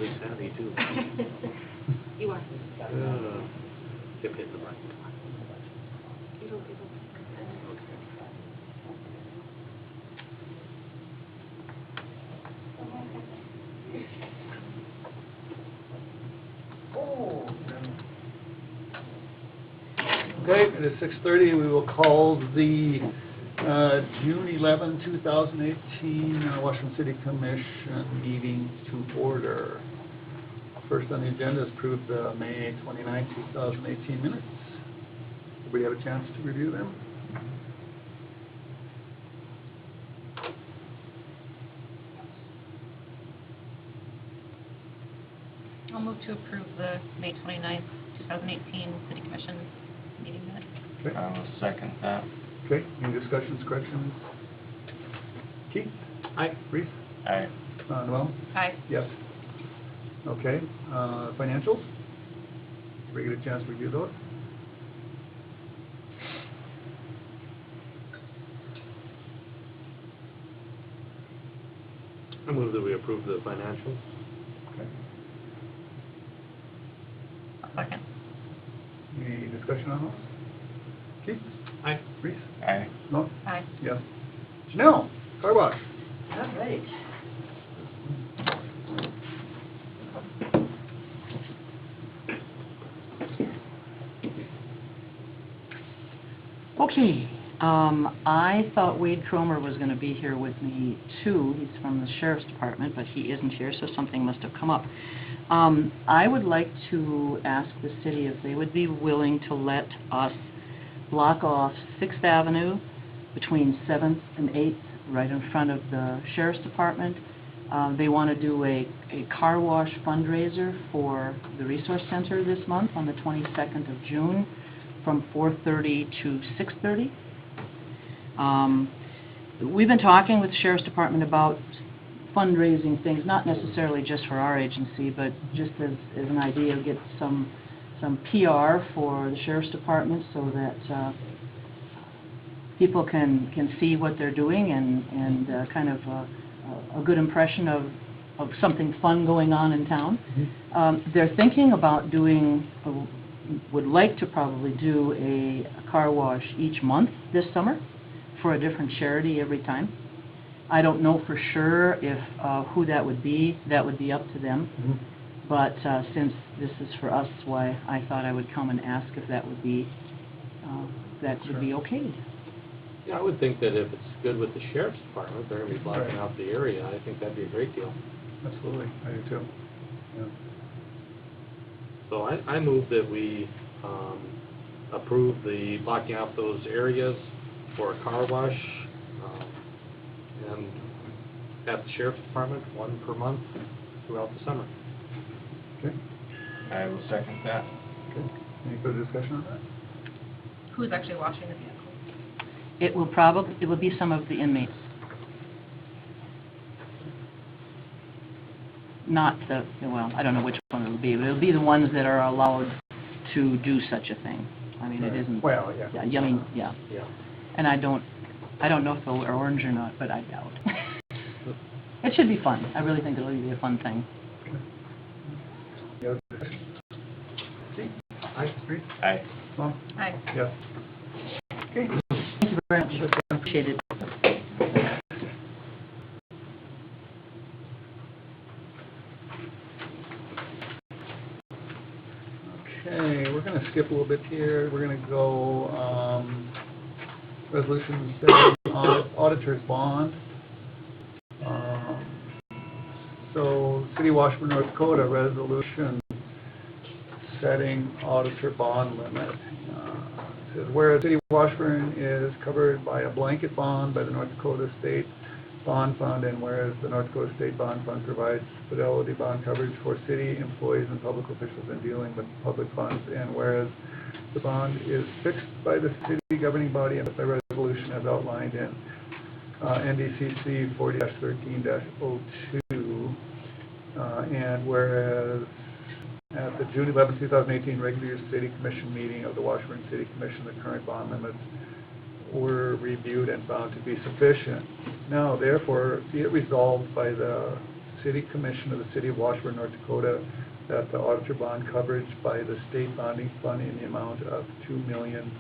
technically savvy too. You are. Kept hitting the button. It'll. Okay, it is 6:30. We will call the June 11, 2018 Washington City Commission meeting to order. First on the agenda is approve the May 29, 2018 minutes. Everybody have a chance to review them? I'll move to approve the May 29th, 2018 City Commission meeting minutes. Okay. I will second that. Okay, any discussions, corrections? Keith? Aye. Reese? Aye. Noel? Aye. Yes. Okay, financials? Everybody get a chance to review those? I move that we approve the financials. Okay. I'll second. Any discussion on those? Keith? Aye. Reese? Aye. No? Aye. Yes. Janelle? Car wash? All right. Okay, I thought Wade Cromer was going to be here with me too. He's from the Sheriff's Department, but he isn't here, so something must have come up. I would like to ask the city if they would be willing to let us block off 6th Avenue between 7th and 8th, right in front of the Sheriff's Department. They want to do a car wash fundraiser for the Resource Center this month on the 22nd of June from 4:30 to 6:30. We've been talking with the Sheriff's Department about fundraising things, not necessarily just for our agency, but just as an idea, get some PR for the Sheriff's Department so that people can see what they're doing and kind of a good impression of something fun going on in town. Mm-hmm. They're thinking about doing, would like to probably do a car wash each month this summer for a different charity every time. I don't know for sure if who that would be. That would be up to them. Mm-hmm. But since this is for us, why I thought I would come and ask if that would be Sure. okay. Yeah, I would think that if it's good with the Sheriff's Department, they're going to be blocking Right. out the area. I think that'd be a great deal. Absolutely, I do too. Yeah. So I move that we approve the blocking off those areas for a car wash, and at the Sheriff's Department, one per month throughout the summer. Okay, I will second that. okay. Any further discussion on that? Who's actually washing the vehicles? It will be some of the inmates. Not the, well, I don't know which one it'll be, but it'll be the ones that are allowed to do such a thing. I mean, it Right. isn't. Well, yeah. Yeah, I mean, yeah. Yeah. And I don't know if they'll wear orange or not, but I doubt. It should be fun. I really think it'll be a fun thing. Any other discussion? Keith? Aye. Reese? Aye. Mom? Aye. Yes. Okay. Thank you very much. Appreciate it. Okay, we're going to skip a little bit here. We're going to go resolution setting auditor's bond. So City of Washburn, North Dakota resolution setting auditor bond limit. It says, whereas City of Washburn is covered by a blanket bond by the North Dakota State Bond Fund, and whereas the North Dakota State Bond Fund provides fidelity bond coverage for city employees and public officials in dealing with public funds, and whereas the bond is fixed by the city governing body and by resolution as outlined in NDCC 40-13-02, and whereas at the June 11, 2018 regular City Commission meeting of the Washburn City Commission, the current bond limits were reviewed and found to be sufficient. Now, therefore, be it resolved by the City Commission of the City of Washburn, North Dakota, that the auditor bond coverage by the state bonding fund in the amount of $2 million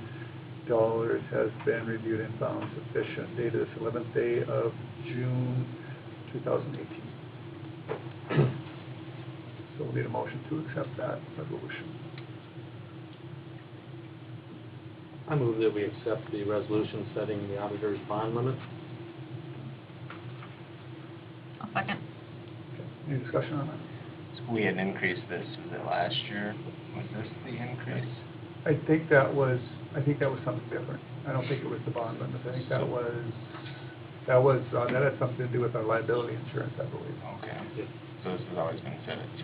has been reviewed and found sufficient, dated this 11th day of June 2018. So we'll need a motion to accept that resolution. I move that we accept the resolution setting the auditor's bond limit. I'll second. Any discussion on that? So we had increased this, was it last year? Was this the increase? I think that was something different. I don't think it was the bond limit. I think that had something to do with our liability insurance, I believe. Okay. Yeah. So this has always been set at 2.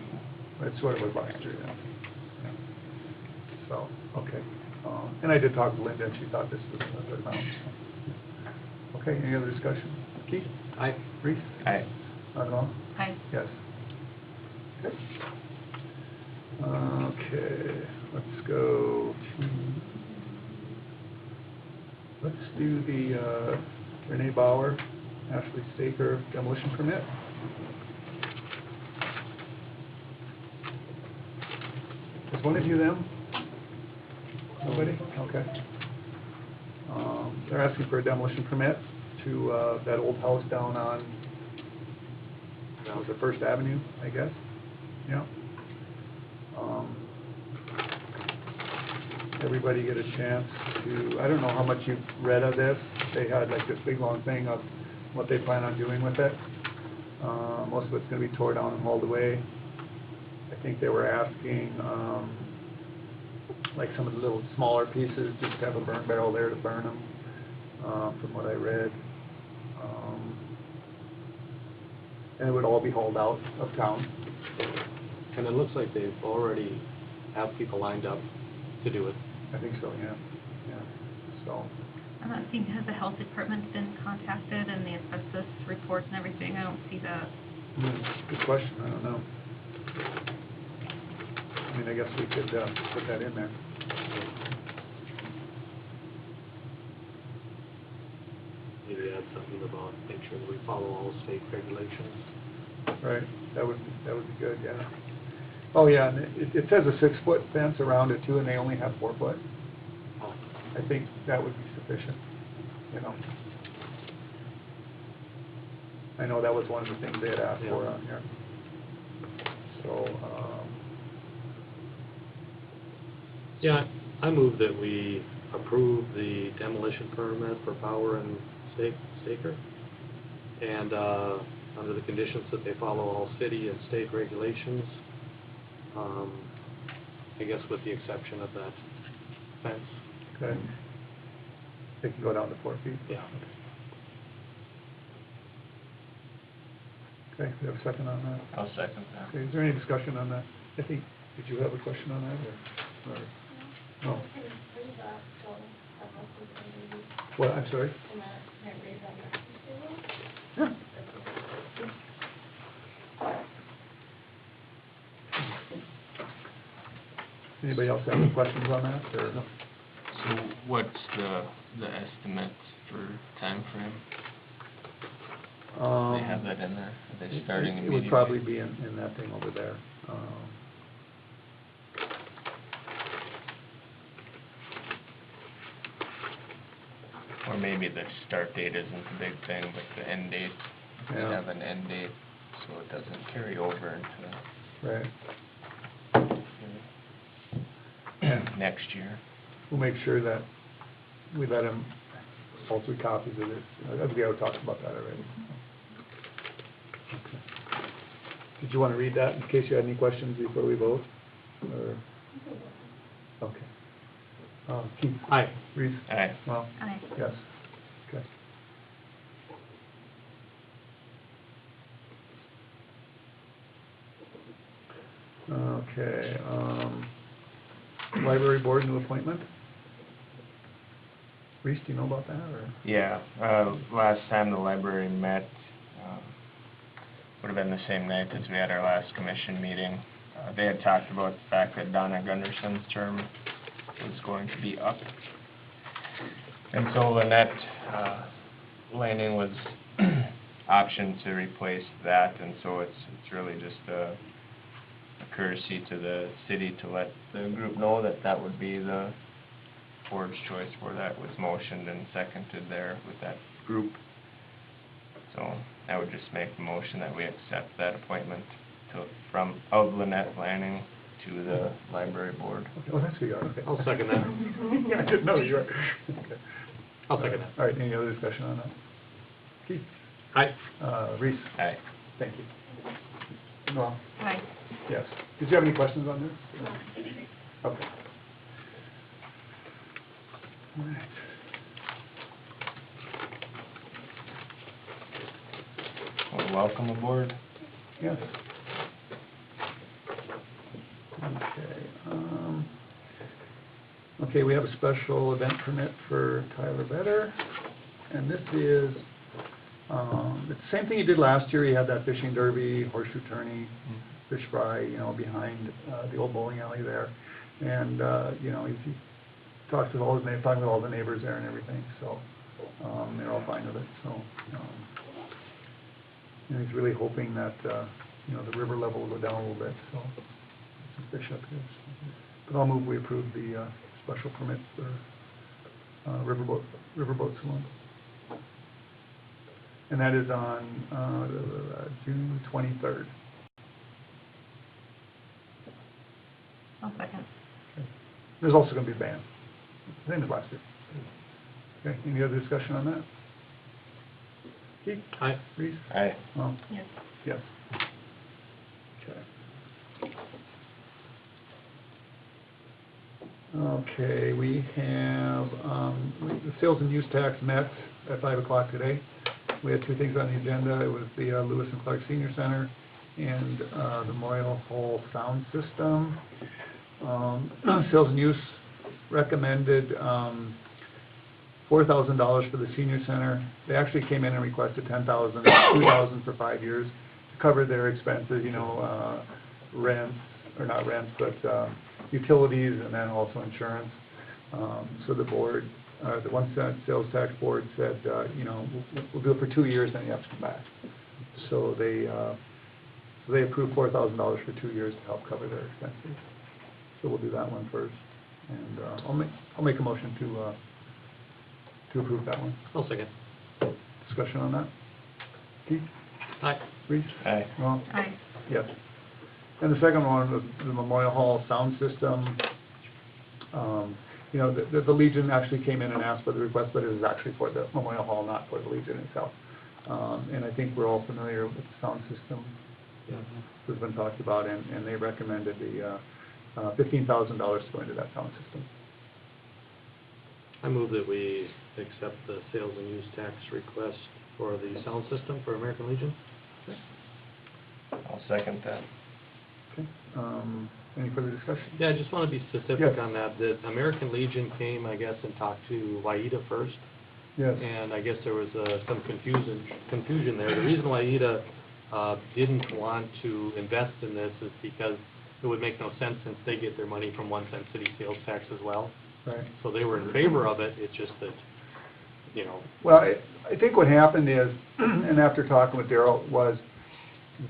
That's what it was last year, yeah. So, okay. And I did talk to Linda, and she thought this was a good amount. So. Okay, any other discussion? Keith? Aye. Reese? Aye. Aye. Aye. Yes. Okay. Okay, let's go to, let's do the Renee Bauer, Ashley Staker demolition permit. Is one of you them? Nobody? Okay. They're asking for a demolition permit to that old house down on, was it First Avenue, I guess? Yeah. Everybody get a chance to, I don't know how much you've read of this. They had like this big long thing of what they plan on doing with it. Most of it's going to be tore down and hauled away. I think they were asking, like some of the little smaller pieces, just to have a burn barrel there to burn them, from what I read. And it would all be hauled out of town. And it looks like they've already have people lined up to do it. I think so, yeah. Yeah. So, I'm not seeing, has the health department been contacted and the asbestos reports and everything? I don't see that. good question. I don't know. I mean, I guess we could put that in there. Maybe add something about make sure that we follow all state regulations. Right, that would be good, yeah. Oh, yeah, and it says a 6-foot fence around it too, and they only have 4 foot. Oh, I think that would be sufficient, you know. I know that was one of the things they had asked for on here. So, yeah, I move that we approve the demolition permit for Power and Staker, and under the conditions that they follow all city and state regulations, I guess with the exception of that fence. okay. They can go down to 4 feet? Yeah. Okay, we have a second on that? I'll second that. Okay, is there any discussion on that? I think, did you have a question on that, or no? What, I'm sorry? Yeah. Anybody else have any questions on that, or? So what's the estimate for time frame? They have that in there? Are they starting It immediately? would probably be in that thing over there. Or maybe the start date isn't the big thing, but the end date, they Yeah. have an end date, so it doesn't carry over into Right. next year. We'll make sure that we let them, all 3 copies of this. We already talked about that already. Okay. Did you want to read that in case you had any questions before we vote? Or, okay. Keith? Aye. Reese? Aye. Well, Aye. yes. Okay. Okay, library board new appointment? Reese, do you know about that, or? Yeah, last time the library met, would have been the same night as we had our last commission meeting. They had talked about the fact that Donna Gunderson's term was going to be up. And so Lynette Lanning was option to replace that, and so it's really just a courtesy to the city to let the group know that that would be the board's choice for that. Was motioned and seconded there with that group. So I would just make the motion that we accept that appointment of Lynette Lanning to the library board. Okay, oh, that's who you are, okay. I'll second that. I didn't know you were. Okay. I'll second that. All right, any other discussion on that? Keith? Aye. Reese? Aye. Thank you. Noel? Aye. Yes. Did you have any questions on this? Okay. All right. Well, welcome aboard. Yes. Okay, we have a special event permit for Tyler Vetter, and this is, it's the same thing he did last year. He had that fishing derby, horseshoe tourney, fish fry, you know, behind the old bowling alley there. And, you know, he talks with all his neighbors, talking with all the neighbors there and everything, so they're all fine with it. So, and he's really hoping that, you know, the river level will go down a little bit, so some fish up here. So. But I'll move we approve the special permit for Riverboat Saloon. And that is on June 23rd. I'll second. Okay. There's also going to be a band, same as last year. Okay, any other discussion on that? Keith? Aye. Reese? Aye. Well, Yes. yes. Okay. Okay, we have, the sales and use tax met at 5 o'clock today. We had two things on the agenda. It was the Lewis and Clark Senior Center and the Memorial Hall sound system. Sales and use recommended $4,000 for the senior center. They actually came in and requested $10,000, $2,000 for 5 years to cover their expenses, you know, rents, or not rents, but utilities, and then also insurance. So the board, the one cent sales tax board said, you know, we'll do it for 2 years, then you have to come back. So they approved $4,000 for 2 years to help cover their expenses. So we'll do that one first, and I'll make a motion to approve that one. I'll second. Discussion on that? Keith? Aye. Reese? Aye. Ron? Aye. Yes. And the second one was the Memorial Hall sound system. You know, the Legion actually came in and asked for the request, but it was actually for the Memorial Hall, not for the Legion itself. And I think we're all familiar with the sound system that's been talked about, and they recommended the $15,000 to go into that sound system. I move that we accept the sales and use tax request for the sound system for American Legion. I'll second that. Okay. Any further discussion? Yeah, I just want to be specific Yes. on that. The American Legion came, I guess, and talked to Waida first. Yes. And I guess there was some confusion there. The reason Waida didn't want to invest in this is because it would make no sense since they get their money from 1 cent city sales tax as well. Right. So they were in favor of it. It's just that, you know, Well, I think what happened is, and after talking with Darrell, was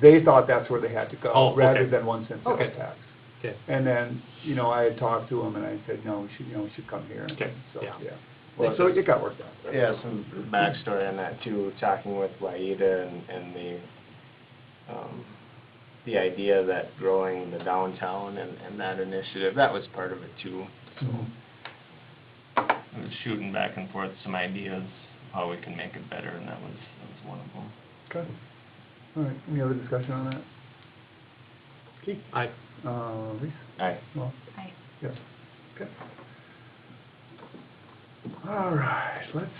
they thought that's where they had to go, Oh, okay. rather than 1 cent sales Okay. tax. okay. And then, you know, I had talked to him and I said, no, we should come here. Okay, So, yeah. Well, So it got worked out. Yeah, some backstory on that too, talking with Waida and the idea that growing the downtown and that initiative, that was part of it too. So Mhm. we were shooting back and forth some ideas of how we can make it better, and that was one of them. Okay. All right, any other discussion on that? Keith? Aye. Reese? Aye. Well, Aye. yes. Okay. All right, let's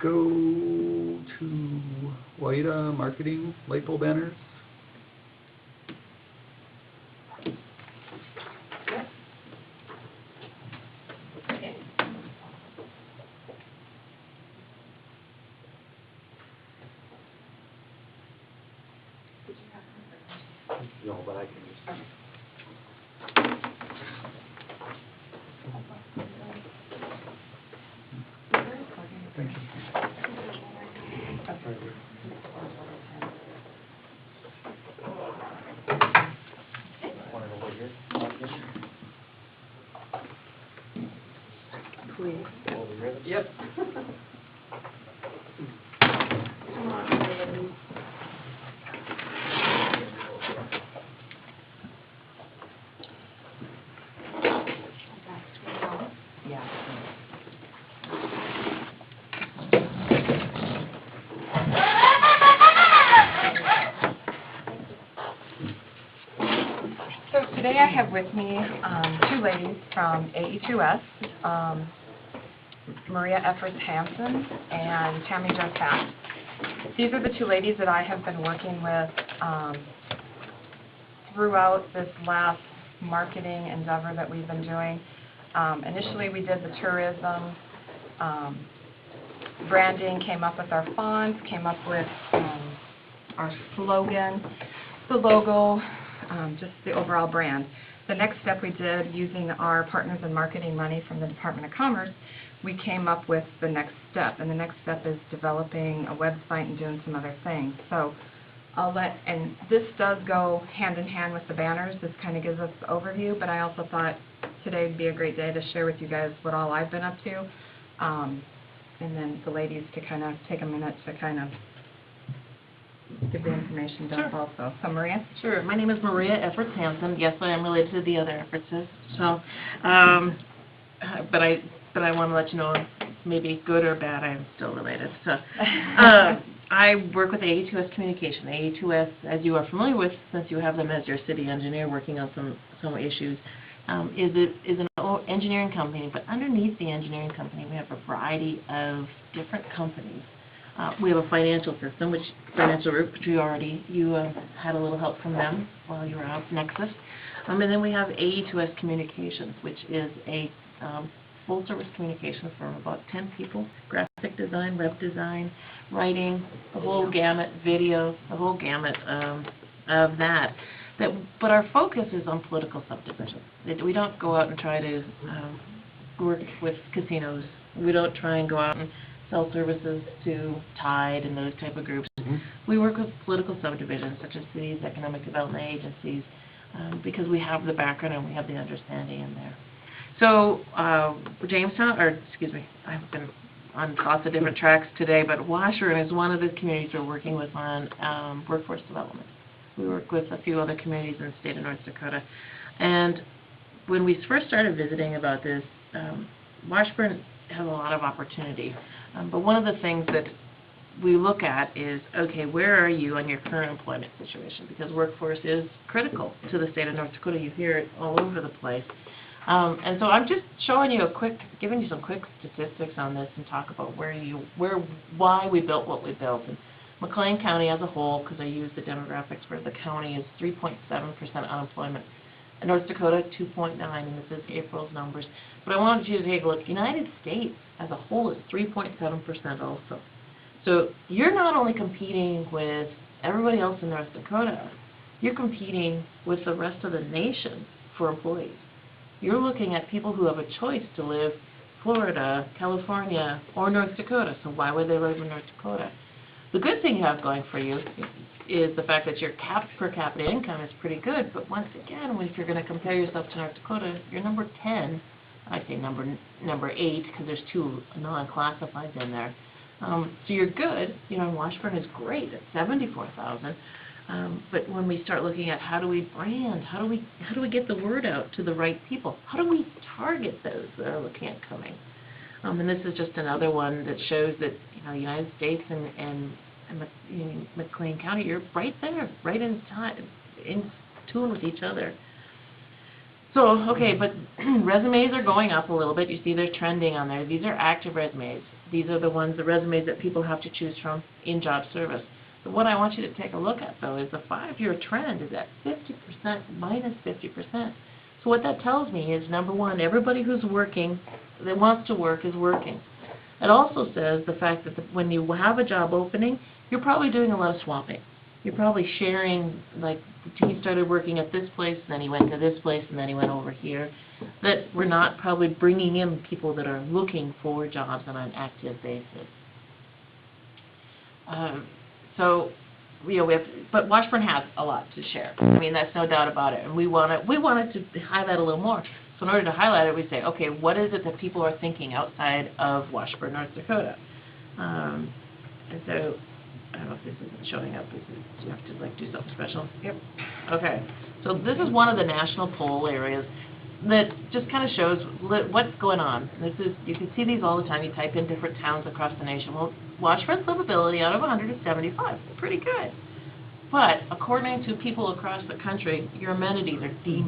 go to Waida Marketing light pole banners. No, but I can just. Thank you. please. Yep. Come on, Randy. Yeah. So today I have with me two ladies from AE2S, Maria Efforts Hansen and Tammy Joseph. These are the two ladies that I have been working with throughout this last marketing endeavor that we've been doing. Initially, we did the tourism, branding, came up with our fonts, came up with our slogan, the logo, just the overall brand. The next step we did, using our Partners in Marketing money from the Department of Commerce, we came up with the next step, and the next step is developing a website and doing some other things. So and this does go hand in hand with the banners. This kind of gives us the overview, but I also thought today would be a great day to share with you guys what all I've been up to, and then the ladies to kind of take a minute to kind of give the information dump also. So Maria? Sure. My name is Maria Efforts Hansen. Yes, I am related to the other Effortses. So, but I want to let you know, maybe good or bad, I am still related. So, I work with AE2S Communication. AE2S, as you are familiar with, since you have them as your city engineer working on some issues, is an engineering company. But underneath the engineering company, we have a variety of different companies. We have a financial system, Financial Group, which you had a little help from them while you were out, Nexus. And then we have AE2S Communications, which is a full-service communications firm, about 10 people, graphic design, web design, writing, the whole gamut, video, the whole gamut of that. But our focus is on political subdivision. We don't go out and try to work with casinos. We don't try and go out and sell services to Tide and those type of groups. We work with political subdivisions such as cities, economic development agencies, because we have the background and we have the understanding in there. So Jamestown, I've been on lots of different tracks today, but Washburn is one of the communities we're working with on workforce development. We work with a few other communities in the state of North Dakota. And when we first started visiting about this, Washburn has a lot of opportunity. But one of the things that we look at is, okay, where are you on your current employment situation? Because workforce is critical to the state of North Dakota. You hear it all over the place. And so I'm just showing you giving you some quick statistics on this and talk about why we built what we built. And McLean County as a whole, because I use the demographics for the county, is 3.7% unemployment. In North Dakota, 2.9, and this is April's numbers. But I wanted you to take a look. United States as a whole is 3.7% also. So you're not only competing with everybody else in North Dakota, you're competing with the rest of the nation for employees. You're looking at people who have a choice to live Florida, California, or North Dakota. So why would they live in North Dakota? The good thing you have going for you is the fact that your per capita income is pretty good, but once again, if you're going to compare yourself to North Dakota, you're number 10, I say number 8, because there's 2 non-classifieds in there. So you're good, and Washburn is great at 74,000. But when we start looking at how do we brand, how do we get the word out to the right people, how do we target those that are looking at coming? And this is just another one that shows that the United States and McLean County, you're right there, right in tune with each other. So, okay, but resumes are going up a little bit. You see they're trending on there. These are active resumes. These are the resumes that people have to choose from in job service. But what I want you to take a look at, though, is the 5-year trend is at 50%, minus 50%. So what that tells me is, number one, everybody who's working, that wants to work, is working. It also says the fact that when you have a job opening, you're probably doing a lot of swapping. You're probably sharing, like, he started working at this place, and then he went to this place, and then he went over here. That we're not probably bringing in people that are looking for jobs on an active basis. But Washburn has a lot to share. I mean, that's no doubt about it. And we wanted to highlight a little more. So in order to highlight it, we say, okay, what is it that people are thinking outside of Washburn, North Dakota? And so, I don't know if this isn't showing up. Do you have to like do something special? Yep. Okay. So this is one of the national poll areas that just kind of shows what's going on. You can see these all the time. You type in different towns across the nation. Well, Washburn's livability out of 100 is 75. Pretty good. But according to people across the country, your amenities are D-.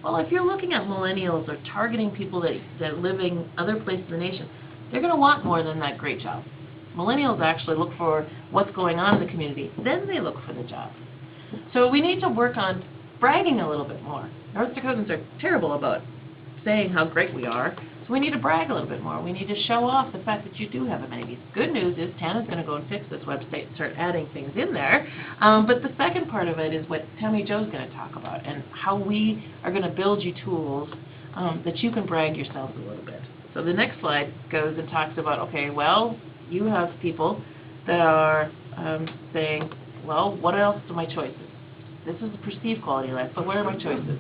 Well, if you're looking at millennials or targeting people that live in other places in the nation, they're going to want more than that great job. Millennials actually look for what's going on in the community. Then they look for the job. So we need to work on bragging a little bit more. North Dakotans are terrible about saying how great we are, so we need to brag a little bit more. We need to show off the fact that you do have amenities. Good news is Tana's going to go and fix this website and start adding things in there. But the second part of it is what Tammy Jo's going to talk about and how we are going to build you tools that you can brag yourselves a little bit. So the next slide goes and talks about, okay, well, you have people that are saying, well, what else are my choices? This is the perceived quality of life, but what are my choices?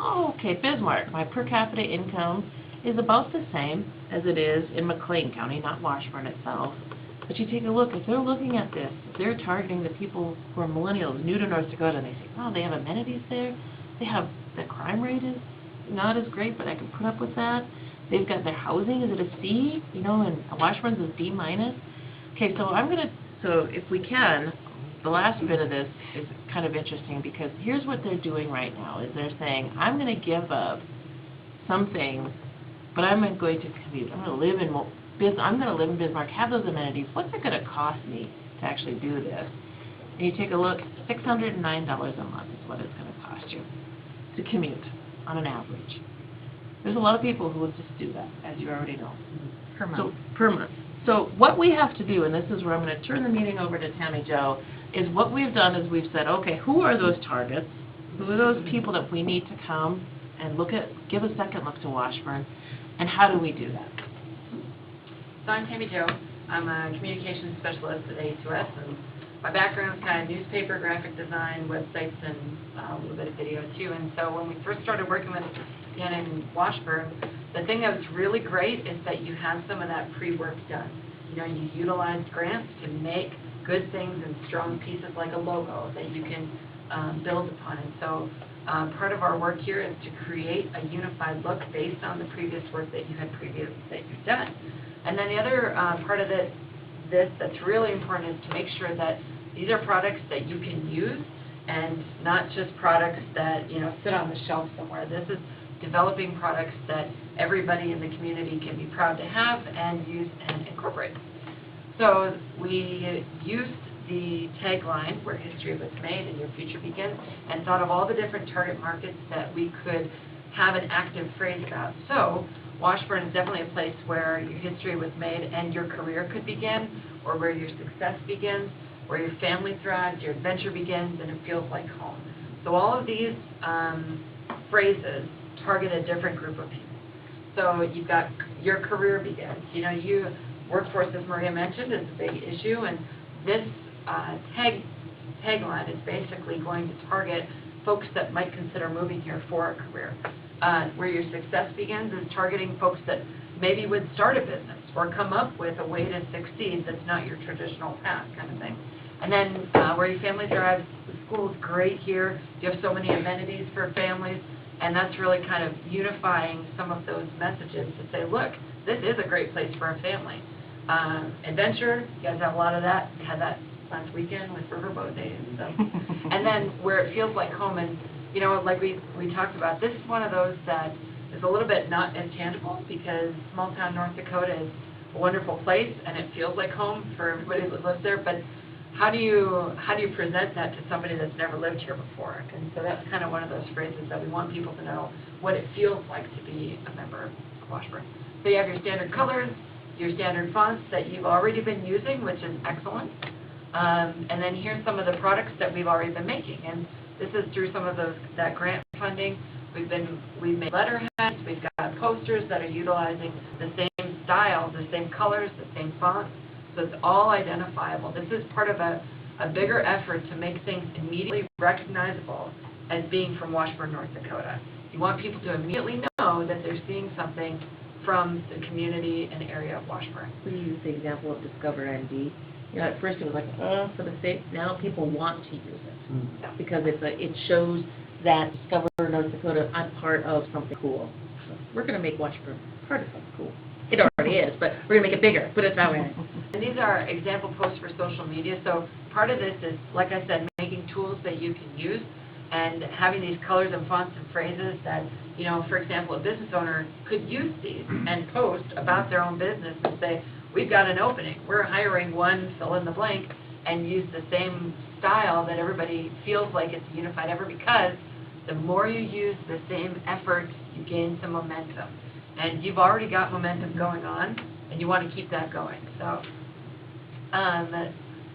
Oh, okay, Bismarck, my per capita income is about the same as it is in McLean County, not Washburn itself. But you take a look, if they're looking at this, if they're targeting the people who are millennials, new to North Dakota, and they say, oh, they have amenities there, they have, the crime rate is not as great, but I can put up with that. They've got their housing, is it a C? You know, and Washburn's is D-. Okay, so if we can, the last bit of this is kind of interesting because here's what they're doing right now, is they're saying, I'm going to give up some things, but I'm going to commute. I'm going to live in Bismarck, have those amenities. What's it going to cost me to actually do this? And you take a look, $609 a month is what it's going to cost you to commute on an average. There's a lot of people who will just do that, as you already know. Per month. Per month. So what we have to do, and this is where I'm going to turn the meeting over to Tammy Jo, is what we've done is we've said, okay, who are those targets? Who are those people that we need to come and give a second look to Washburn, and how do we do that? So I'm Tammy Jo. I'm a communications specialist at A2S, and my background's kind of newspaper, graphic design, websites, and a little bit of video too. And so when we first started working with Dan in Washburn, the thing that was really great is that you had some of that pre-work done. You know, you utilized grants to make good things and strong pieces like a logo that you can build upon. And so part of our work here is to create a unified look based on the previous work that you've done. And then the other part of that's really important is to make sure that these are products that you can use and not just products that, you know, sit on the shelf somewhere. This is developing products that everybody in the community can be proud to have and use and incorporate. So we used the tagline, where history was made and your future begins, and thought of all the different target markets that we could have an active phrase about. So Washburn is definitely a place where your history was made and your career could begin, or where your success begins, where your family thrives, your adventure begins, and it feels like home. So all of these phrases target a different group of people. So you've got your career begins. You know, workforce, as Maria mentioned, is a big issue, and this tagline is basically going to target folks that might consider moving here for a career. Where your success begins is targeting folks that maybe would start a business or come up with a way to succeed that's not your traditional path kind of thing. And then where your family thrives, the school is great here. You have so many amenities for families, and that's really kind of unifying some of those messages to say, look, this is a great place for a family. Adventure, you guys have a lot of that. We had that last weekend with Riverboat Days and stuff. And then where it feels like home, and you know, like we talked about, this is one of those that is a little bit not as tangible because small town North Dakota is a wonderful place and it feels like home for everybody that lives there. But how do you present that to somebody that's never lived here before? And so that's kind of one of those phrases that we want people to know what it feels like to be a member of Washburn. So you have your standard colors, your standard fonts that you've already been using, which is excellent. And then here's some of the products that we've already been making. And this is through some of that grant funding. We've made letterheads, we've got posters that are utilizing the same style, the same colors, the same fonts, so it's all identifiable. This is part of a bigger effort to make things immediately recognizable as being from Washburn, North Dakota. You want people to immediately know know that they're seeing something from the community and area of Washburn. We use the example of Discover MD. You know, at first it was like, for the state, now people want to use it. Because it shows that Discover North Dakota, I'm part of something cool. So we're gonna make Washburn part of something cool. It already is, but we're gonna make it bigger, put it that way. And these are example posts for social media, so part of this is, like I said, making tools that you can use and having these colors and fonts and phrases that, you know, for example, a business owner could use these and post about their own business and say, we've got an opening, we're hiring one, fill in the blank, and use the same style that everybody feels like it's a unified effort, because the more you use the same effort, you gain some momentum. And you've already got momentum going on, and you want to keep that going. So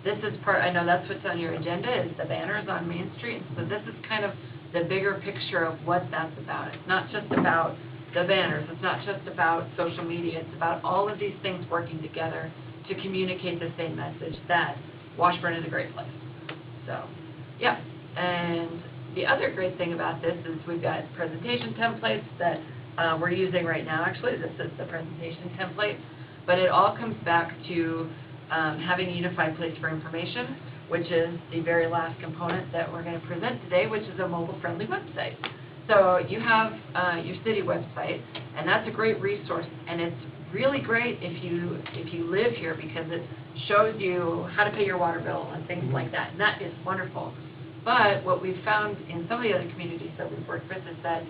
this is part, I know that's what's on your agenda, is the banners on Main Street. So this is kind of the bigger picture of what that's about. It's not just about the banners. It's not just about social media. It's about all of these things working together to communicate the same message that Washburn is a great place. So, yeah. And the other great thing about this is we've got presentation templates that we're using right now. Actually, this is the presentation template. But it all comes back to having a unified place for information, which is the very last component that we're going to present today, which is a mobile-friendly website. So you have your city website, and that's a great resource, and it's really great if you live here, because it shows you how to pay your water bill and things like that, and that is wonderful. But what we've found in some of the other communities that we've worked with is that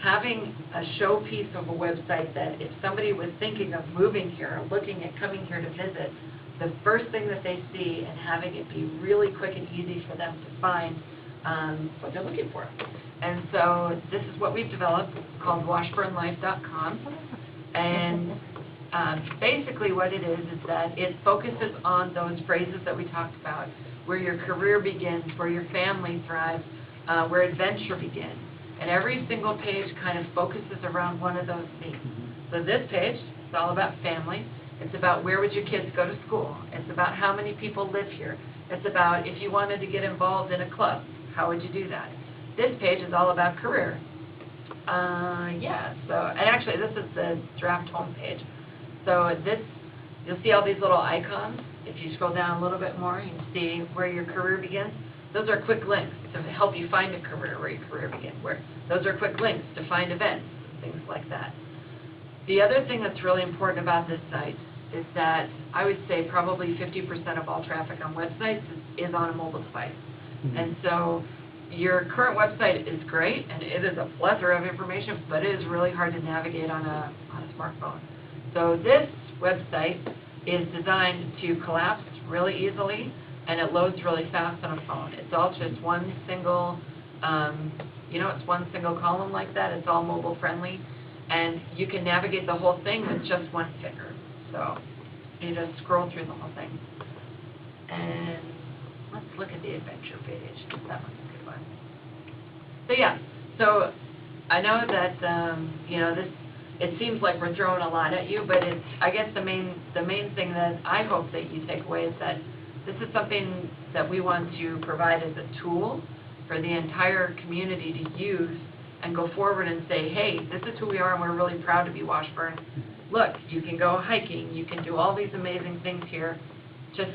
having a showpiece of a website that if somebody was thinking of moving here or looking at coming here to visit, the first thing that they see, and having it be really quick and easy for them to find what they're looking for. And so this is what we've developed. It's called washburnlife.com. And basically what it is that it focuses on those phrases that we talked about, where your career begins, where your family thrives, where adventure begins. And every single page kind of focuses around one of those themes. So this page is all about family. It's about where would your kids go to school. It's about how many people live here. It's about if you wanted to get involved in a club, how would you do that? This page is all about career. And actually this is the draft home page. So you'll see all these little icons. If you scroll down a little bit more, you can see where your career begins. Those are quick links to help you find a career where your career begins. Those are quick links to find events, things like that. The other thing that's really important about this site is that I would say probably 50% of all traffic on websites is on a mobile device. And so your current website is great, and it is a plethora of information, but it is really hard to navigate on a smartphone. So this website is designed to collapse really easily, and it loads really fast on a phone. It's all just one single, it's one single column like that. It's all mobile friendly, and you can navigate the whole thing with just one finger. So you just scroll through the whole thing. And let's look at the adventure page. That one's a good one. So yeah, so I know that it seems like we're throwing a lot at you, but I guess the main thing that I hope that you take away is that this is something that we want to provide as a tool for the entire community to use and go forward and say, hey, this is who we are, and we're really proud to be Washburn. Look, you can go hiking, you can do all these amazing things here. Just,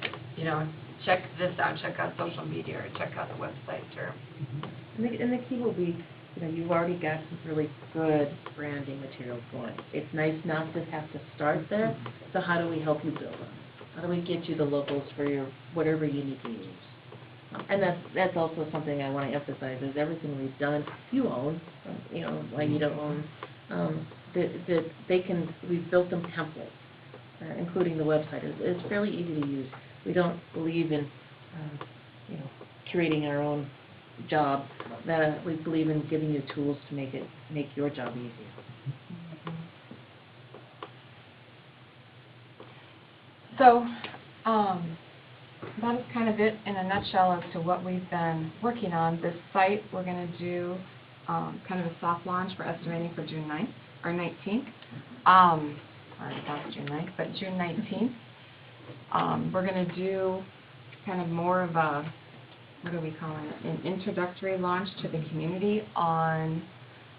check this out, check out social media, or check out the website, or... And the key will be, you've already got some really good branding materials going. It's nice not to have to start there, so how do we help you build them? How do we get you the logos for your, whatever you need to use? And that's also something I want to emphasize, is everything we've done, you own, like you don't own, we've built them templates, including the website. It's fairly easy to use. We don't believe in, creating our own job. We believe in giving you tools to make your job easier. So, that is kind of it in a nutshell as to what we've been working on. This site, we're going to do kind of a soft launch. We're estimating for June 9th, or 19th. Sorry, that's June 9th, but June 19th. We're going to do kind of more of a, what do we call it, an introductory launch to the community on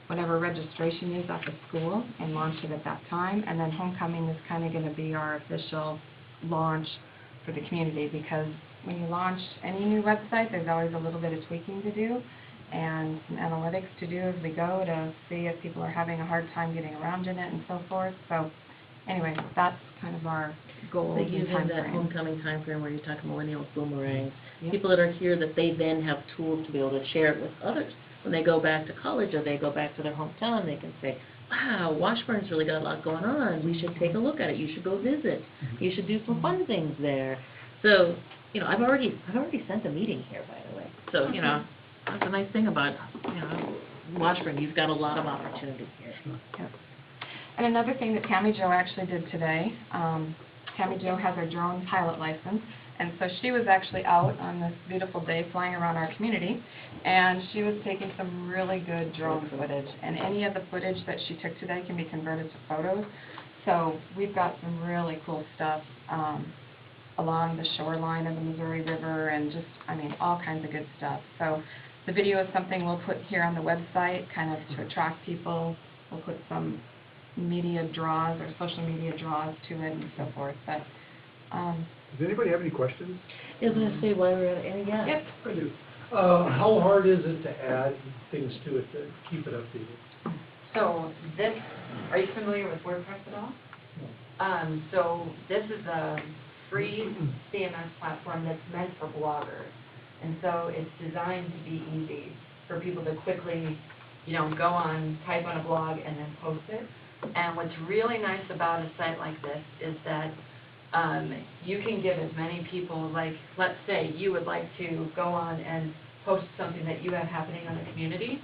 whatever registration is at the school and launch it at that time. And then homecoming is kind of going to be our official launch for the community, because when you launch any new website, there's always a little bit of tweaking to do and some analytics to do as we go to see if people are having a hard time getting around in it and so forth. So anyway, that's kind of our goal So and using that timeframe. homecoming timeframe where you're talking millennials, boomerangs, Yep. people that are here, that they then have tools to be able to share it with others. When they go back to college or they go back to their hometown, they can say, wow, Washburn's really got a lot going on. We should take a look at it. You should go visit. You should do some fun things there. So, you know, I've already sent a meeting here, by the way. So, you know, that's a nice thing about, you know, Washburn. You've got a lot of opportunity here. Yep. And another thing that Tammy Jo actually did today, Tammy Jo has her drone pilot license, and so she was actually out on this beautiful day flying around our community, and she was taking some really good drone footage. And any of the footage that she took today can be converted to photos. So we've got some really cool stuff along the shoreline of the Missouri River and just, I mean, all kinds of good stuff. So the video is something we'll put here on the website, kind of to attract people. We'll put some media draws or social media draws to it and so forth. But Does anybody have any questions? I was going to say, while we're at it, yeah. yep. I do. How hard is it to add things to it to keep it updated? So this, are you familiar with WordPress at all? So this is a free CMS platform that's meant for bloggers. And so it's designed to be easy for people to quickly, you know, go on, type on a blog, and then post it. And what's really nice about a site like this is that you can give as many people, like, let's say you would like to go on and post something that you have happening on the community.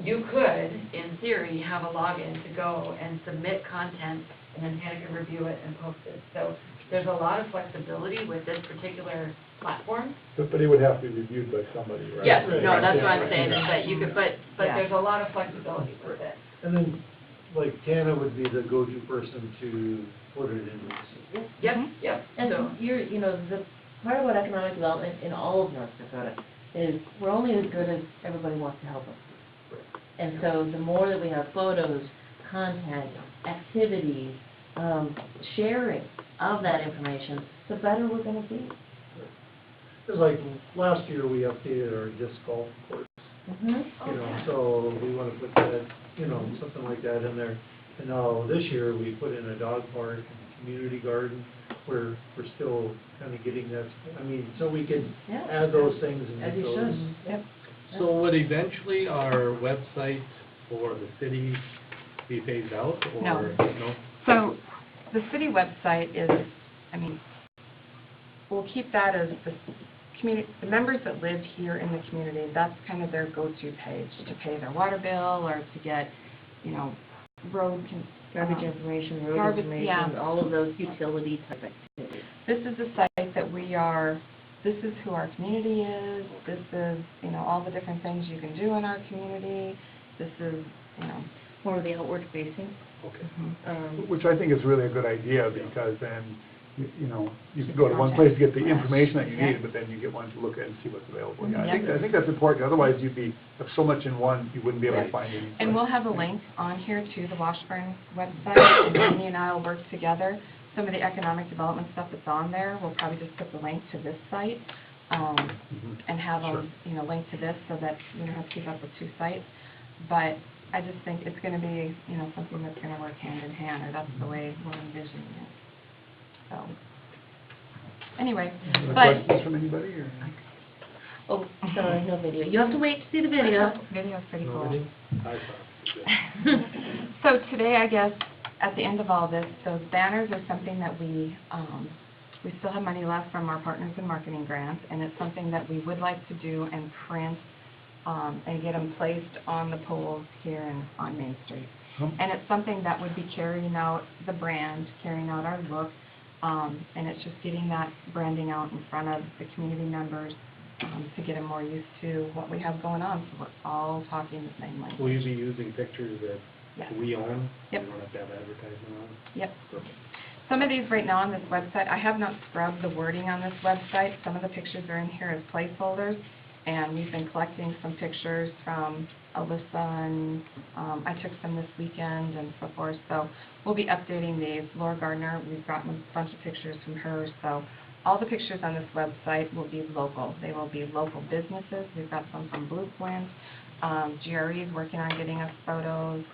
You could, in theory, have a login to go and submit content, and then Hannah can review it and post it. So there's a lot of flexibility with this particular platform. But it would have to be reviewed by somebody, right? Yes, Right. no, that's what Yeah. I'm saying, is that you could, but Yeah. there's a lot of flexibility with it. And then, like, Tana would be the go-to person to put it in. Yep, Mhm. yep, And so, you're, you know, the part about economic development in all of North Dakota is we're only as good as everybody wants to help us. And so the more that we have photos, content, activities, sharing of that information, the better we're going to be. It's like, last year we updated our disc golf course, you know, so we want to put that, you know, something like that in there. And now this year we put in a dog park and community garden where we're still kind of getting that, I mean, so we can Yeah. add those things and As make you those. should. Yep. So would eventually our website for the city be phased out, or? No. No? So the city website is, I mean, we'll keep that as the community, the members that live here in the community, that's kind of their go-to page to pay their water bill or to get, you know, road. Garbage information, road Garbage, information, yeah. all of those utility type activities. This is the site that we are, this is who our community is, this is, you know, all the different things you can do in our community, this is, you know. More of the outward facing. Okay. Which I think is really a good idea, because then, you know, you can go to one place to get the information that you Yeah. need, but then you get one to look at and see what's available. Yeah, Yeah. I think that's important, otherwise you'd be, if so much in one, you wouldn't be able to Right. find anything. And we'll have a link on here to the Washburn website, and Amy and I will work together. Some of the economic development stuff that's on there, we'll probably just put the link to this site, and have Sure. them, you know, link to this so that we don't have to keep up with two sites. But I just think it's gonna be, you know, something that's gonna work hand in hand, or that's the way we're envisioning it. So, anyway, Other but questions from anybody, or? Oh, sorry, no video. You have to wait to see the video. video's pretty cool. Nobody? I saw it. So today, I guess, at the end of all this, those banners are something that we still have money left from our Partners in Marketing grant, and it's something that we would like to do and print, and get them placed on the poles here and on Main Street. And it's something that would be carrying out the brand, carrying out our look, and it's just getting that branding out in front of the community members, to get them more used to what we have going on, so we're all talking the same language. Will you be using pictures Yes. that we own? Yep. You don't have to have advertisement on? Yep. Some of these right now on this website, I have not scrubbed the wording on this website. Some of the pictures are in here as placeholders. And we've been collecting some pictures from Alyssa, and I took some this weekend and so forth. So we'll be updating these. Laura Gardner, we've gotten a bunch of pictures from her. So all the pictures on this website will be local. They will be local businesses. We've got some from Blue Flint. GRE is working on getting us photos.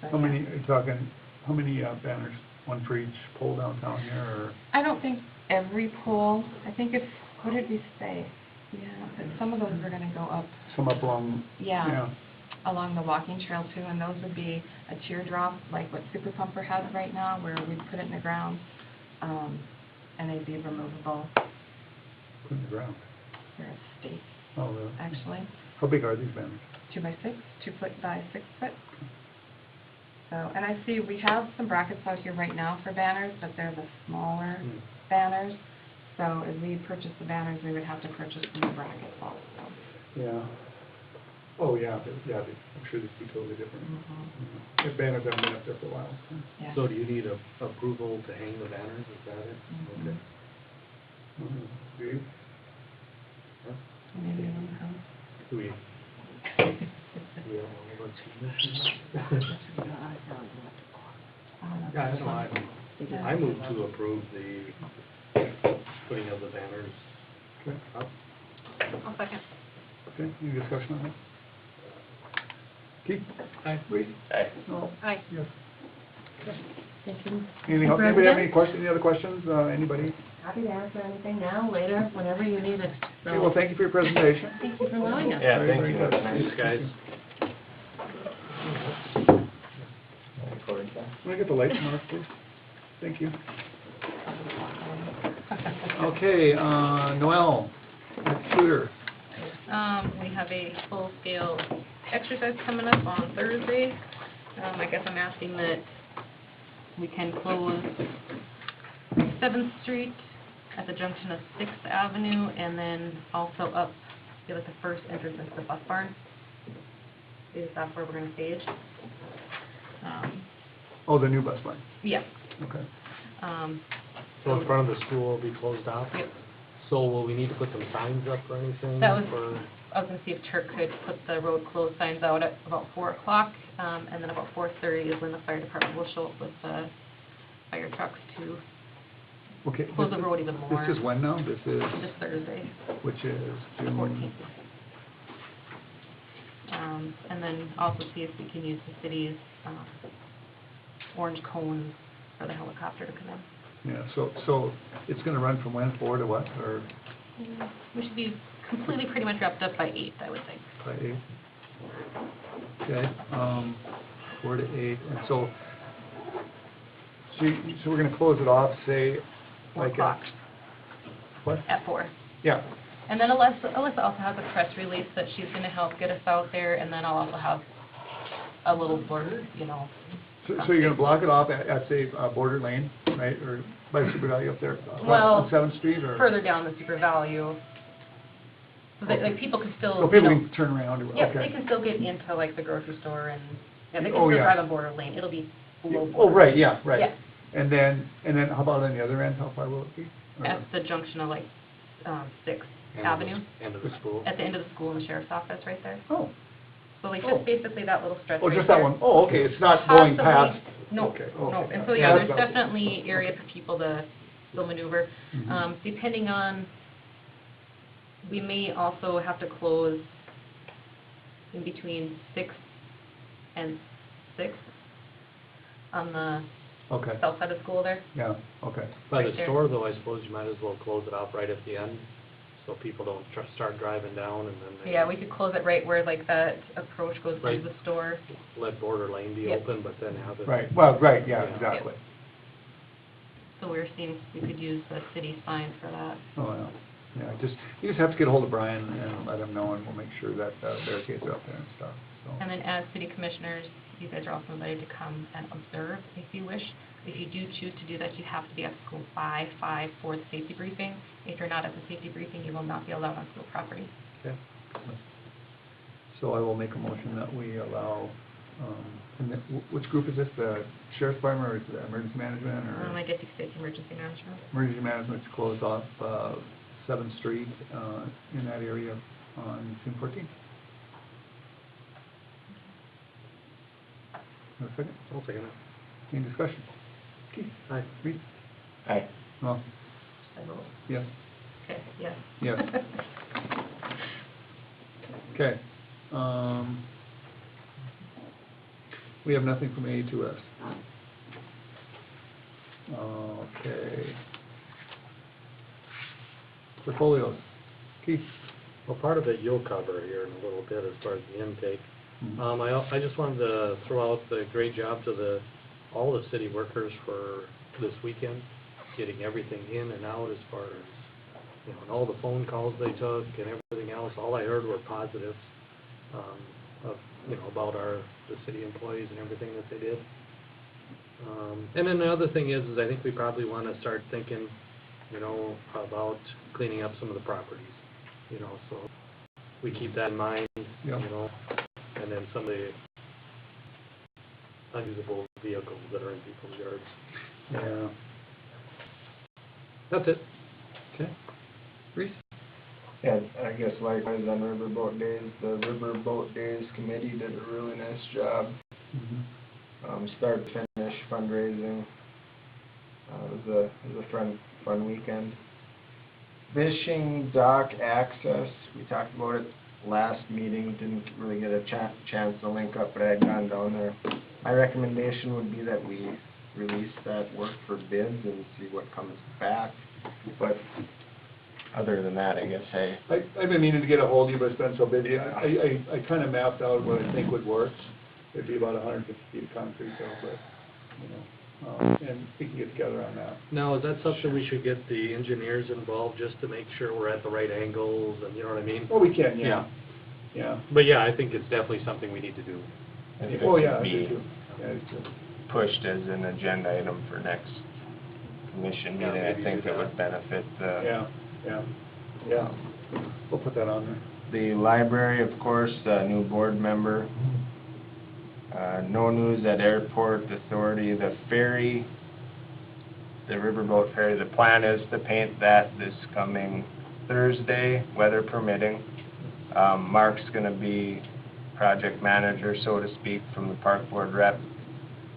So How many, yeah. are you talking, how many banners? One for each pole downtown here, or? I don't think every pole. I think it's, what did we say? Yeah, but some of those are going to go up. Some up along? Yeah, along the walking trail too, and those would be a teardrop, like what Super Pumper has right now, where we put it in the ground, and they'd be removable. Put in the ground. They're a stake, Oh, really? actually. How big are these banners? 2 by 6, 2 foot by 6 foot. So, and I see we have some brackets out here right now for banners, but they're the smaller banners. So as we purchase the banners, we would have to purchase the brackets also. Yeah. Oh, yeah, I'm sure they'd be totally different. Mhm. The banners haven't been up there for a while. Yeah. So do you need approval to hang the banners, is that it? Mhm. Okay. Do you? Maybe a little house. Do we, do we have all of our signatures? Yeah, I know, I move to approve the putting of the banners Okay, up. I'll second. okay, any discussion on that? Keith? Aye. Reed? Aye. No? Aye. Yes. Thank you. Anything else, anybody have any questions, any other questions, anybody? Happy to answer anything now, later, whenever you need it. So, Okay, well, thank you for your presentation. thank you for allowing us. Yeah, Very, thank very you. good. Thanks, guys. Can I get the lights marked, please? Thank you. Okay, Noel, shooter. We have a full-scale exercise coming up on Thursday. I guess I'm asking that we can close 7th Street at the junction of 6th Avenue, and then also up, like the first entrance into the bus barn. Is that where we're going to stage? Oh, the new bus line, Yeah. okay. So in front of the school will be closed off? Yep. So will we need to put some signs up or anything? That was, for- I was gonna see if Turk could put the road closed signs out at about 4 o'clock, and then about 4:30 is when the fire department will show up with the fire trucks to Okay. close the road even more. This is when now? This is, This Thursday, which is the June? 14th. And then also see if we can use the city's, orange cones for the helicopter to come in. Yeah, so it's gonna run from when, 4 to what, or We should be completely pretty much wrapped up by 8, I would think. by 8? Okay, 4 to 8, and so we're gonna close it off, say, 4 like o'clock, what? at 4. Yeah, And then Alyssa also has a press release that she's going to help get us out there, and then I'll also have a little blurb, you know. so you're gonna block it off at say, Border Lane, right, or by Super Value up there? Well, On 7th Street, or? Further down the Super Value. So that, like, people can still, So you people know, can turn around, or, yeah, okay. they can still get into, like, the grocery store, and, yeah, they can Oh, still yeah. drive on Border Lane. It'll be below Border. Oh, right, yeah, right. Yeah. And then how about on the other end, how far will it be? Or- At the junction of, like, 6th End of the- Avenue, End of the school? at the end of the school and the sheriff's office right there. Oh, So, like, Oh. just basically that little stretch oh, right just that there. one. Oh, okay, it's not going past. Possibly- No, Okay, no, okay. and so, yeah, there's that's- definitely area for people to still maneuver. Mhm. Depending on, we may also have to close in between 6th and 6th on the Okay, south side of school there. yeah, okay. By the right there. store though, I suppose you might as well close it off right at the end, so people don't start driving down and then they Yeah, we could close it right where, like, that approach goes Right. into the store. let Border Lane be Yep. open, but then have it. Right, well, right, yeah, Yeah. exactly. So we were seeing if we could use the city sign for that. Oh, yeah, yeah, you just have to get ahold of Brian and let him know, and we'll make sure that barricades are up there and stuff, so. And then as city commissioners, you guys are also invited to come and observe if you wish. If you do choose to do that, you have to be at school by 5 for the safety briefing. If you're not at the safety briefing, you will not be allowed on school property. Okay. So I will make a motion that we allow, and which group is this, the sheriff's department, or is it emergency management, or? I guess you could say it's emergency management. Emergency management to close off 7th Street, in that area on June 14th. Have a second? I'll second it. Any discussion? Keith? Aye. Reed? Aye. Well, I vote yes. okay, yes. Yes. Okay. We have nothing from A2S. Okay. Portfolios. Keith? Well, part of it you'll cover here in a little bit as far as the intake. I just wanted to throw out the great job to all the city workers for this weekend, getting everything in and out as far as, you know, and all the phone calls they took and everything else. All I heard were positives, of, you know, about the city employees and everything that they did. And then the other thing is I think we probably want to start thinking, you know, about cleaning up some of the properties, you know, so we keep that in mind, Yeah. you know, and then some of the unusable vehicles that are in people's yards. Yeah. That's it. Okay. Reese? Yeah, I guess likewise on Riverboat Days, the Riverboat Days Committee did a really nice job. Start to finish fundraising. It was a fun weekend. Fishing dock access, we talked about it last meeting, didn't really get a chance to link up, but I had gone down there. My recommendation would be that we release that work for bids and see what comes back, but other than that, I guess, hey. I've been meaning to get a hold of you, but it's been so busy. I kind of mapped out what I think would work. It'd be about 150 feet of concrete though, but, you know, and we can get together on that. Now, is that something we should get the engineers involved just to make sure we're at the right angles and, you know what I mean? Oh, we can, yeah. Yeah. But yeah, I think it's definitely something we need to do. If it Oh, yeah, could I do be too. Yeah, I do too. pushed as an agenda item for next commission Yeah, meeting, I maybe think do it that. would benefit the... Yeah. We'll put that on there. The library, of course, new board member. No news at Airport Authority. The ferry, the Riverboat Ferry, the plan is to paint that this coming Thursday, weather permitting. Mark's gonna be project manager, so to speak, from the park board rep.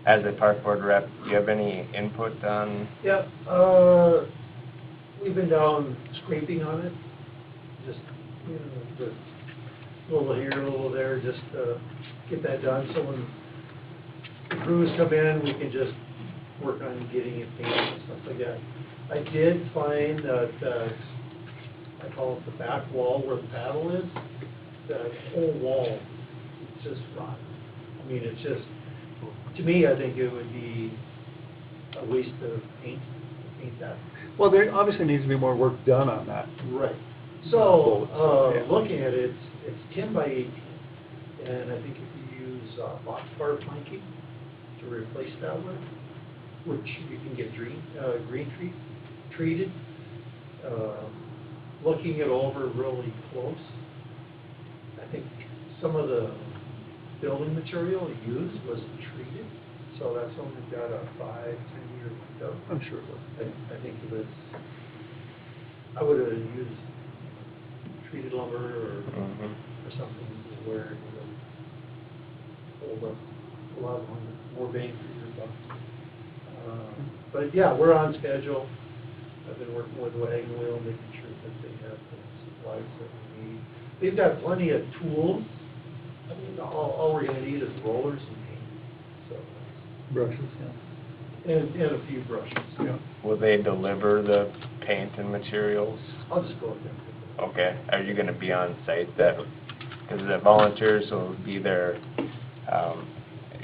As a park board rep, do you have any input on? Yeah, we've been down scraping on it, just, you know, just a little here, a little there, just get that done, so when the crews come in, we can just work on getting it painted and stuff like that. I did find that, I call it the back wall where the paddle is, that whole wall, it's just rotten. I mean, it's just, to me, I think it would be a waste of paint that. Well, there obviously needs to be more work done on that. Right. So, Yeah. looking at it, it's 10 by 18, and I think if you use box bar planking to replace that with, which you can get treated, looking it over really close, I think some of the building material used wasn't treated, so that's only got a 5-10 year window. I'm sure it will. I think it was, I would have used treated lumber or something where it would hold up a lot more bang for your buck. But yeah, we're on schedule. I've been working with Wagon Wheel, making sure that they have the supplies that we need. They've got plenty of tools. I mean, all we're gonna need is rollers and paint, so. Brushes, yeah. And a few brushes. Yeah. Will they deliver the paint and materials? I'll just go with them. Okay, are you gonna be on site that, because the volunteers will be there,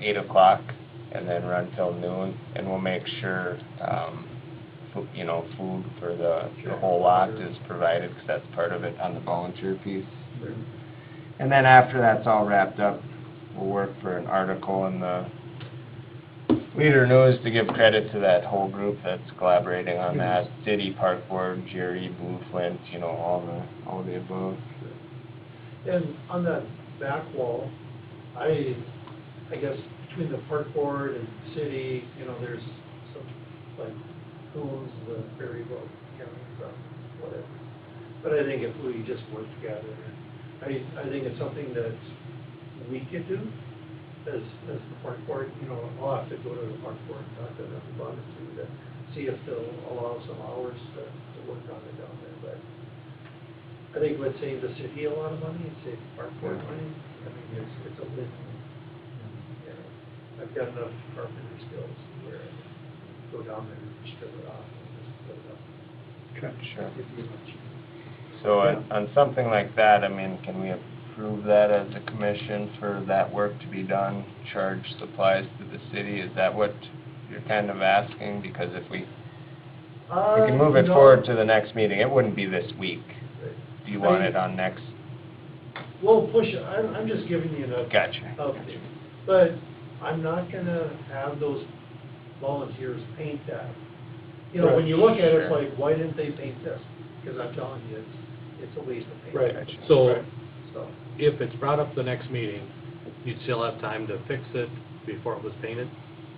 8 o'clock and then run till noon, and we'll make sure, you know, food for the whole lot is provided, because that's part of it on the volunteer piece. And then after that's all wrapped up, we'll work for an article in the Leader News to give credit to that whole group that's collaborating on that. City, Park Board, Jerry, Blue Flint, you know, all the above. And on that back wall, I guess between the park board and city, you know, there's some, like, who's the ferry boat, county, from, whatever. But I think if we just work together, I think it's something that we could do as the park board, you know, I'll have to go to the park board and talk to them about it too, to see if they'll allow some hours to work on it down there, but I think it would save the city a lot of money, it'd save the park board money, I mean, it's a win. You know, I've got enough carpentry skills where I can go down there and strip it off and just put it up. Okay. Sure. It'd be much. So on something like that, I mean, can we approve that as a commission for that work to be done, charge supplies to the city? Is that what you're kind of asking? Because if we can move it No. forward to the next meeting, it wouldn't be this week. Do you want it on next? We'll push it, I'm just giving you an Gotcha. update. But I'm not gonna have those volunteers paint that. You know, when you look at it, it's Sure. like, why didn't they paint this? Because I'm telling you, it's a waste of paint. Right. Gotcha. So So, if it's brought up the next meeting, you'd still have time to fix it before it was painted?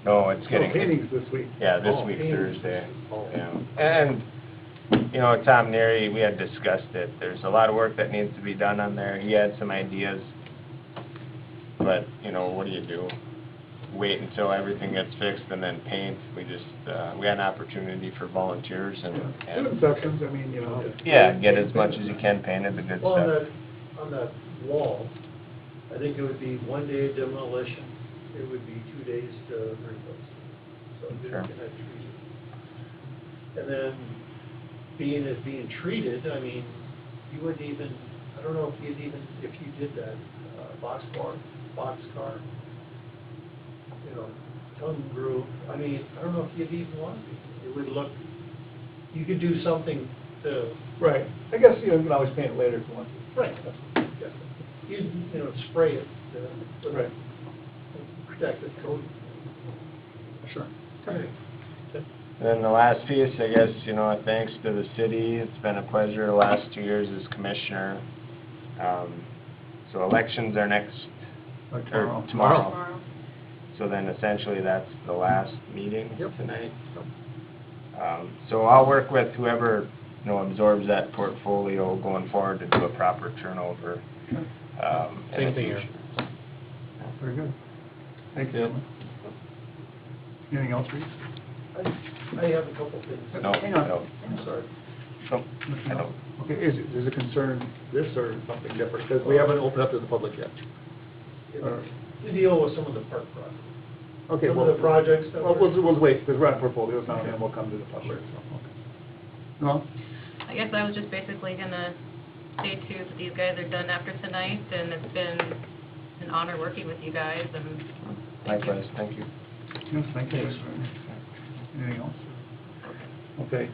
No, it's getting. Paintings this week. Yeah, this Oh, week, paintings. Thursday. Oh. Yeah. And, you know, Tom Neary, we had discussed it. There's a lot of work that needs to be done on there. He had some ideas. But, you know, what do you do? Wait until everything gets fixed and then paint? We just, we had an opportunity for volunteers Do and, inspections, I mean, you know. yeah, get as much as you can painted, the good well, stuff. on that wall, I think it would be 1 day demolition, it would be 2 days to replace. So they're Sure. gonna treat it. And then being treated, I mean, you wouldn't even, I don't know if you'd even, if you did that, boxcar, you know, tongue groove, I mean, I don't know if you'd even want it. It would look, you could do something to. Right, I guess, you know, you can always paint it later if you want to. Right. You know, spray it, with Right. protective coat. Sure. Okay. And then the last piece, I guess, you know, thanks to the city. It's been a pleasure the last 2 years as commissioner. So elections are next, or Tomorrow. tomorrow. So then essentially that's the last meeting Yep. tonight. So I'll work with whoever, you know, absorbs that portfolio going forward to do a proper turnover. in the Same thing here. future. Very good. Thanks, gentlemen. Anything else, Reese? I have a couple things. No, Hang on. no, I'm sorry. no, I don't. Okay, is it concern this or something different? Because we haven't opened up to the public yet. Or- To deal with some of the park projects. Okay, Some well. of the projects that Well, we're- we'll wait, because we're on portfolios now, and then we'll come to the public, so, okay. No? I guess I was just basically gonna say too that these guys are done after tonight, and it's been an honor working with you guys, and thank you. Likewise, thank you. Yes, thank you. Anything else? Okay,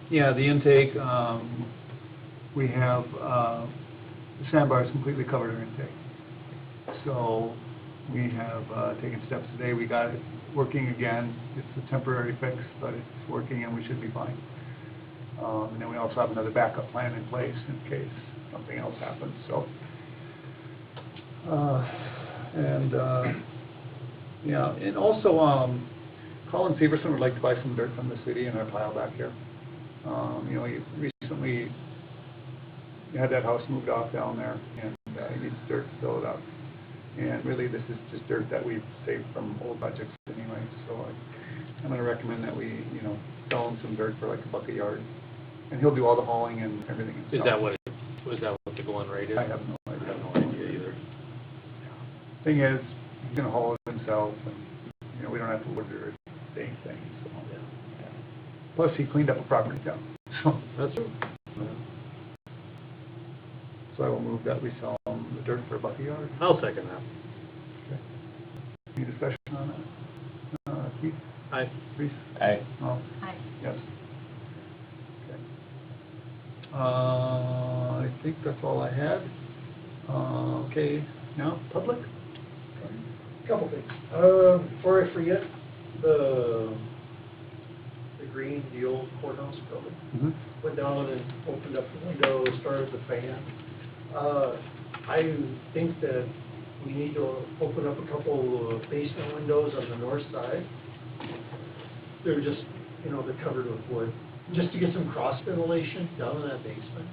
yeah, the intake, we have, the sandbar is completely covered in intake. So, we have, taken steps today, we got it working again, it's a temporary fix, but it's working and we should be fine. And then we also have another backup plan in place in case something else happens, so. Yeah, and also, Colin Severson would like to buy some dirt from the city in our pile back here. You know, he recently had that house moved off down there, and he needs dirt to fill it up. And really, this is just dirt that we've saved from old projects anyway, so I'm gonna recommend that we, you know, sell him some dirt for like $1 a yard. And he'll do all the hauling and everything Is himself. that what the going rate is? I have no idea either. Thing is, he's gonna haul it himself, and, you know, we don't have to order a dang thing, so. Plus, he cleaned up a property down, so. That's true. So I will move that we sell him the dirt for $1 a yard. I'll second that. Okay. Any discussion on that? Keith? Aye. Reese? Aye. No? Hi. Yes. Okay. I think that's all I had. Okay, now, public? Couple things. Before I forget, the green, the old courthouse building, Mm-hmm. went down and opened up the window, started the fan. I think that we need to open up a couple of basement windows on the north side. They're just, you know, they're covered with wood. just to get some cross ventilation down in that basement.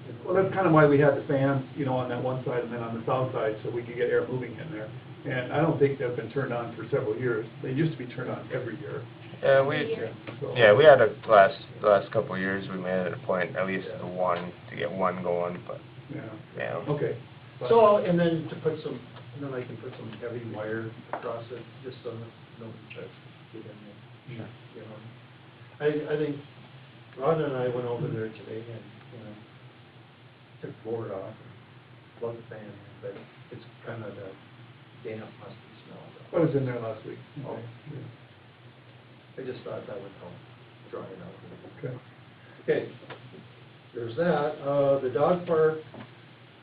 You know. Well, that's kind of why we had the fans, you know, on that one side and then on the south side, so we could get air moving in there. And I don't think they've been turned on for several years. They used to be turned on every year. So- we had the last couple of years, we made it a point, at least the one, to get one going, but, Yeah, yeah. okay. But- So, and then to put some, and then I can put some heavy wire across it, just so nobody tries to get in there. You know, I think Ron and I went over there today and, you know, took the board off and plugged the fan in, but it's kind of the damp, musty smell. I was in there last week. Oh, I just thought that would help dry it out. Okay. Okay, there's that. The dog park,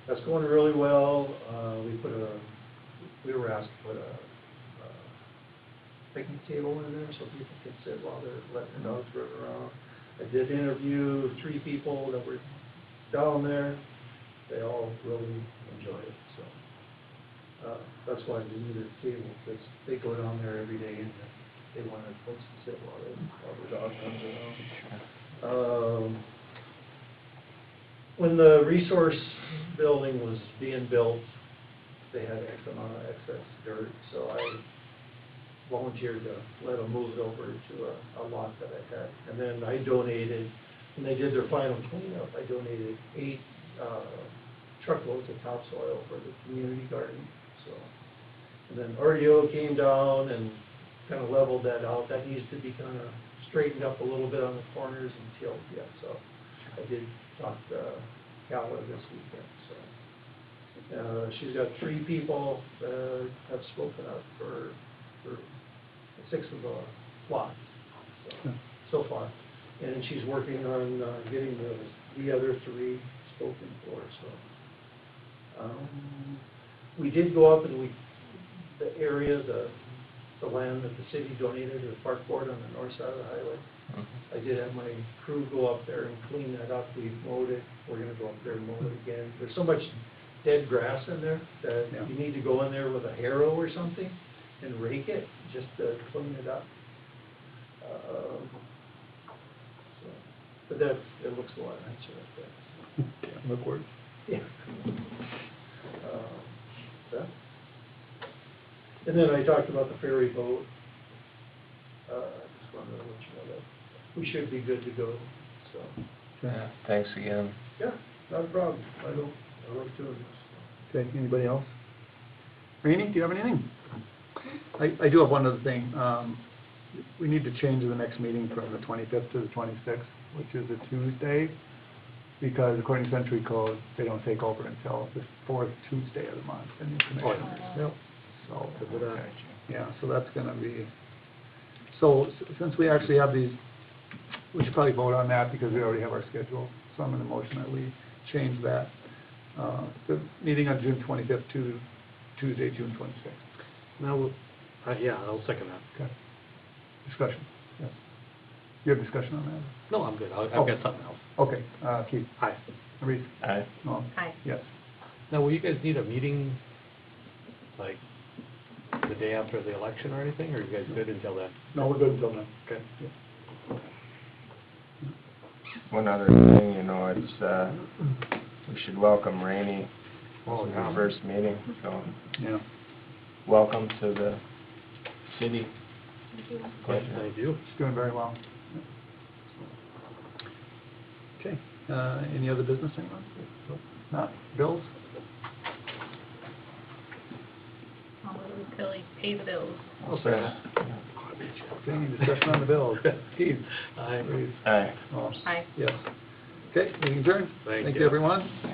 that's going really well. We were asked to put a picnic table in there so people can sit while they're letting the dogs run around. I did interview 3 people that were down there. They all really enjoyed it, so. That's why we needed a table, because they go down there every day and they want a place to sit while the dog runs around. When the resource building was being built, they had X amount of excess dirt, so I volunteered to let them move it over to a lot that I had. And then I donated, when they did their final cleanup, I donated 8 truckloads of topsoil for the community garden, so. And then RDO came down and kind of leveled that out. That needs to be kind of straightened up a little bit on the corners and tilled yet, so. I did talk to Cala this weekend, so. She's got 3 people that have spoken up for 6 of the plots, so far. And she's working on getting the other 3 spoken for, so. We did go up and the area, the land that the city donated to the park board on the north side of the highway. I did have my crew go up there and clean that up. We mowed it. We're gonna go up there and mow it again. There's so much dead grass in there that you need to go in there with a harrow or something and rake it just to clean it up. So, but it looks a lot nicer up there. Look worse. Yeah. Yeah. And then I talked about the ferry boat. Just wanted to let you know that we should be good to go, so. Yeah, thanks again. Yeah, not a problem. I like doing this. Okay, anybody else? Rainey, do you have anything? I do have one other thing. We need to change the next meeting from the 25th to the 26th, which is a Tuesday, because according to Century Code, they don't take over until the 4th Tuesday of the month, the new commissioners. Yep. So, Good with that. yeah, so that's gonna be, so since we actually have these, we should probably vote on that because we already have our schedule. So I'm in the motion that we change that, the meeting on June 25th to Tuesday, June 26th. Now, yeah, I'll second that. Okay. Discussion, yes. You have discussion on that? No, I'm good. I've Oh. got something else. Okay, Keith? Hi. Maurice? Aye. No? Aye. Yes. Now, will you guys need a meeting, like, the day after the election or anything, or are you guys good until then? No, we're good until then. Okay. One other thing, you know, it's, we should welcome Rainey. Oh, This is yeah. her first meeting, so Yeah. welcome to the city. Pleasure. Thank you. It's doing very well. Okay, any other business, anyone? Not, bills? I'll move till you pay the bills. I'll say that. Okay, any discussion on the bills? Keith? Aye. Maurice? Aye. Oh, Aye. yes. Okay, meeting adjourned. Thank Thank you, you. everyone.